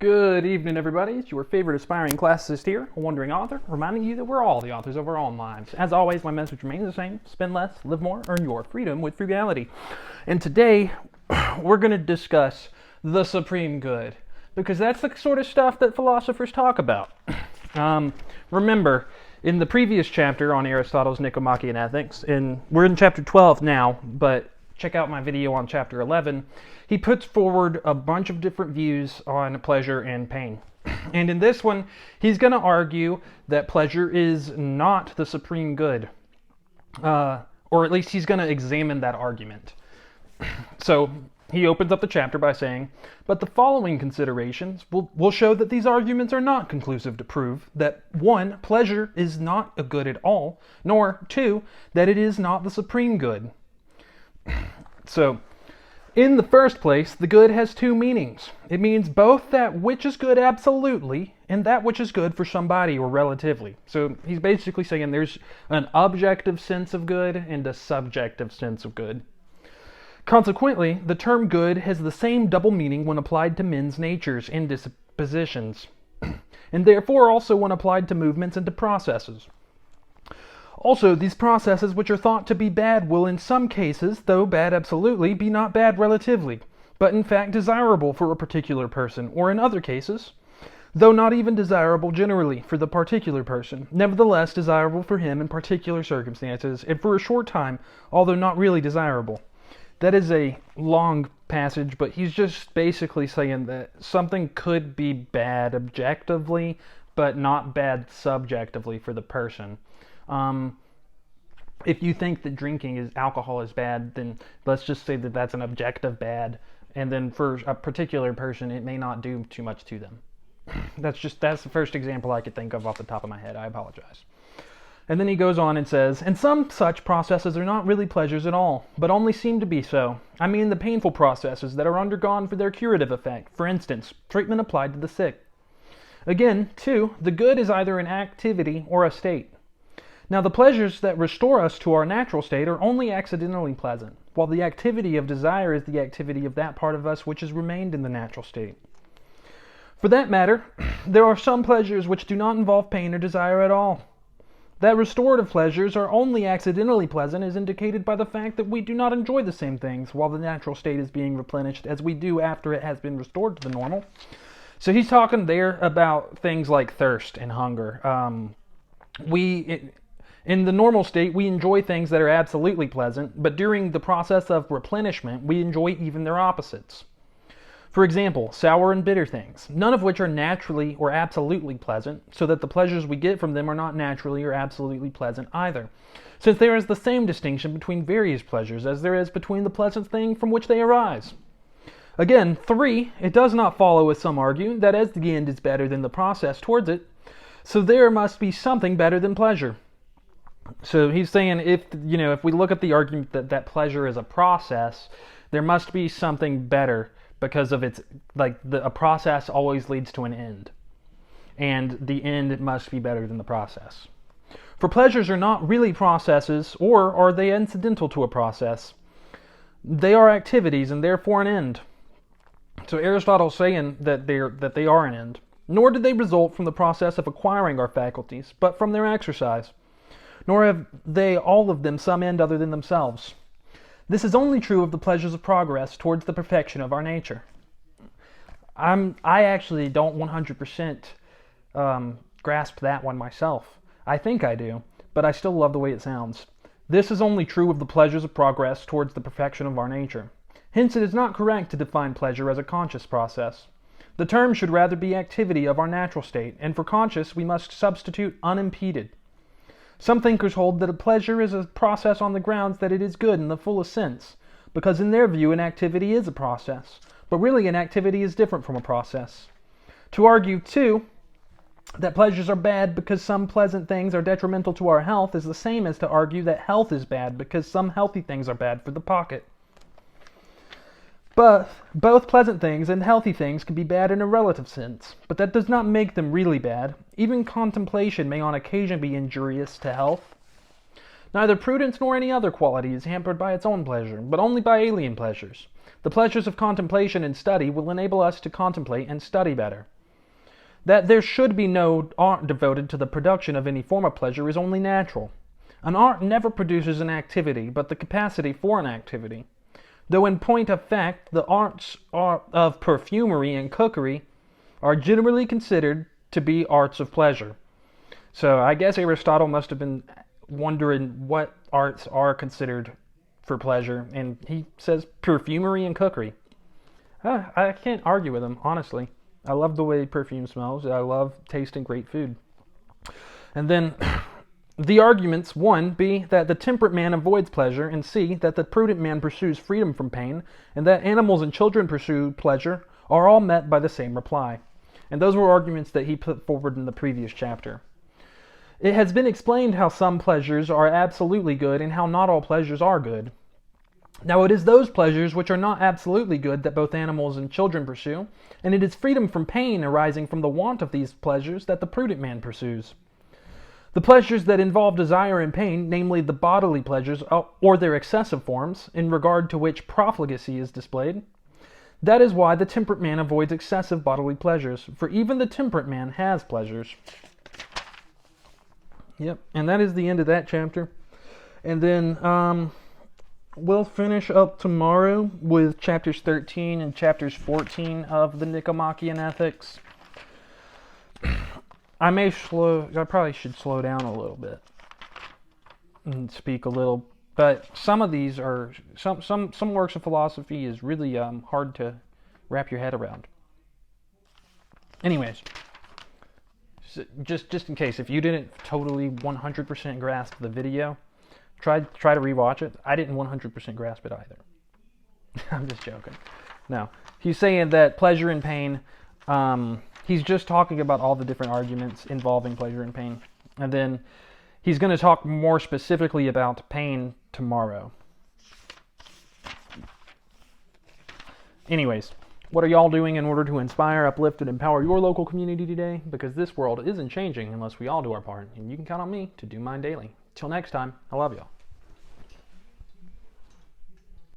Good evening, everybody. It's your favorite aspiring classicist here, a wandering author, reminding you that we're all the authors of our own lives. As always, my message remains the same: spend less, live more, earn your freedom with frugality. And today, we're going to discuss the supreme good, because that's the sort of stuff that philosophers talk about. Remember, in the previous chapter on Aristotle's Nicomachean Ethics, we're in chapter 12 now, but check out my video on chapter 11, he puts forward a bunch of different views on pleasure and pain. And in this one, he's going to argue that pleasure is not the supreme good. Or at least he's going to examine that argument. So he opens up the chapter by saying, but the following considerations will show that these arguments are not conclusive to prove that 1, pleasure is not a good at all, nor 2, that it is not the supreme good. So, in the first place, the good has 2 meanings. It means both that which is good absolutely and that which is good for somebody or relatively. So he's basically saying there's an objective sense of good and a subjective sense of good. Consequently, the term good has the same double meaning when applied to men's natures and dispositions, and therefore also when applied to movements and to processes. Also, these processes which are thought to be bad will in some cases, though bad absolutely, be not bad relatively, but in fact desirable for a particular person, or in other cases, though not even desirable generally for the particular person, nevertheless desirable for him in particular circumstances, and for a short time, although not really desirable. That is a long passage, but he's just basically saying that something could be bad objectively, but not bad subjectively for the person. If you think that alcohol is bad, then let's just say that that's an objective bad, and then for a particular person, it may not do too much to them. That's the first example I could think of off the top of my head. I apologize. And then he goes on and says, and some such processes are not really pleasures at all, but only seem to be so. I mean the painful processes that are undergone for their curative effect. For instance, treatment applied to the sick. Again, 2, the good is either an activity or a state. Now, the pleasures that restore us to our natural state are only accidentally pleasant, while the activity of desire is the activity of that part of us which has remained in the natural state. For that matter, there are some pleasures which do not involve pain or desire at all. That restorative pleasures are only accidentally pleasant is indicated by the fact that we do not enjoy the same things while the natural state is being replenished as we do after it has been restored to the normal. So he's talking there about things like thirst and hunger. In the normal state, we enjoy things that are absolutely pleasant, but during the process of replenishment, we enjoy even their opposites. For example, sour and bitter things, none of which are naturally or absolutely pleasant, so that the pleasures we get from them are not naturally or absolutely pleasant either, since there is the same distinction between various pleasures as there is between the pleasant thing from which they arise. Again, 3, it does not follow, as some argue, that as the end is better than the process towards it, so there must be something better than pleasure. So he's saying if we look at the argument that pleasure is a process, there must be something better because of a process always leads to an end. And the end must be better than the process. For pleasures are not really processes, or are they incidental to a process. They are activities and therefore an end. So Aristotle's saying that they are an end. Nor do they result from the process of acquiring our faculties, but from their exercise. Nor have they all of them some end other than themselves. This is only true of the pleasures of progress towards the perfection of our nature. I actually don't 100% grasp that one myself. I think I do, but I still love the way it sounds. This is only true of the pleasures of progress towards the perfection of our nature. Hence it is not correct to define pleasure as a conscious process. The term should rather be activity of our natural state, and for conscious we must substitute unimpeded. Some thinkers hold that a pleasure is a process on the grounds that it is good in the fullest sense, because in their view an activity is a process, but really an activity is different from a process. To argue, too, that pleasures are bad because some pleasant things are detrimental to our health is the same as to argue that health is bad because some healthy things are bad for the pocket. But both pleasant things and healthy things can be bad in a relative sense, but that does not make them really bad. Even contemplation may on occasion be injurious to health. Neither prudence nor any other quality is hampered by its own pleasure, but only by alien pleasures. The pleasures of contemplation and study will enable us to contemplate and study better. That there should be no art devoted to the production of any form of pleasure is only natural. An art never produces an activity, but the capacity for an activity. Though in point of fact, the arts of perfumery and cookery are generally considered to be arts of pleasure. So I guess Aristotle must have been wondering what arts are considered for pleasure, and he says perfumery and cookery. I can't argue with him, honestly. I love the way perfume smells. I love tasting great food. And then the arguments, 1, be that the temperate man avoids pleasure, and C, that the prudent man pursues freedom from pain, and that animals and children pursue pleasure, are all met by the same reply. And those were arguments that he put forward in the previous chapter. It has been explained how some pleasures are absolutely good and how not all pleasures are good. Now it is those pleasures which are not absolutely good that both animals and children pursue, and it is freedom from pain arising from the want of these pleasures that the prudent man pursues. The pleasures that involve desire and pain, namely the bodily pleasures or their excessive forms, in regard to which profligacy is displayed, that is why the temperate man avoids excessive bodily pleasures, for even the temperate man has pleasures. Yep, and that is the end of that chapter. And then we'll finish up tomorrow with chapters 13 and chapters 14 of the Nicomachean Ethics. I probably should slow down a little bit and speak a little, but some of these are, some works of philosophy is really hard to wrap your head around. Anyways, just in case, if you didn't totally 100% grasp the video, try to rewatch it. I didn't 100% grasp it either. I'm just joking. No, he's saying that pleasure and pain, he's just talking about all the different arguments involving pleasure and pain. And then he's going to talk more specifically about pain tomorrow. Anyways, what are y'all doing in order to inspire, uplift, and empower your local community today? Because this world isn't changing unless we all do our part, and you can count on me to do mine daily. Till next time, I love y'all.